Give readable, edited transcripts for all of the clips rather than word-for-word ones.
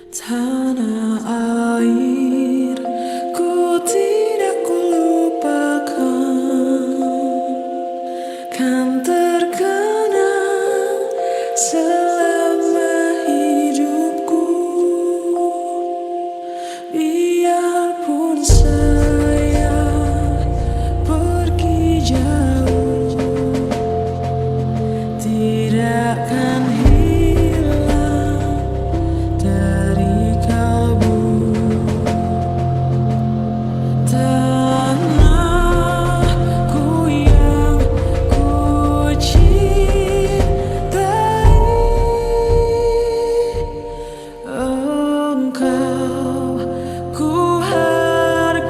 Tanah air, ku tidak kulupakan, kan terkenang selama hidupku. Biarpun saya pergi jauh, tidak akan hilang dari kalbu. Tanahku yang ku cintai, engkau ku hargai.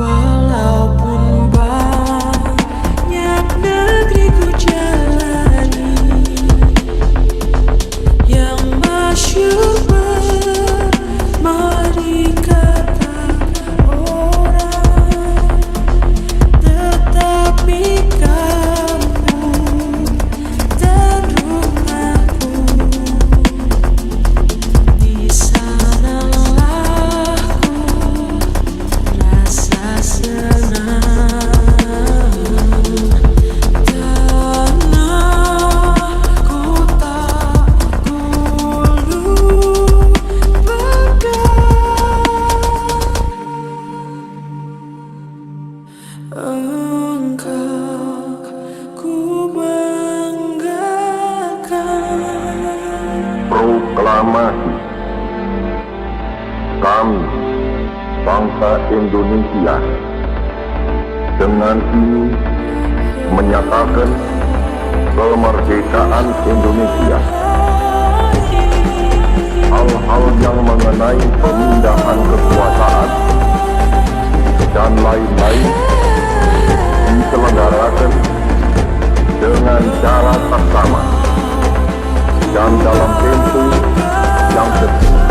Walaupun banyak negeri ku jalani, yang masyhur bernama di kata orang, tetapi kamu dan rumahku, di sanalah ku rasa senang. Tanahku tak ku lupakan, engkau ku banggakan. Proklamasi. Kami, bangsa Indonesia, dengan ini menyatakan kemerdekaan Indonesia. Hal-hal yang mengenai pemindahan kekuasaan dan lain-lain diselenggarakan dengan cara seksama dan dalam tempo yang sesuai.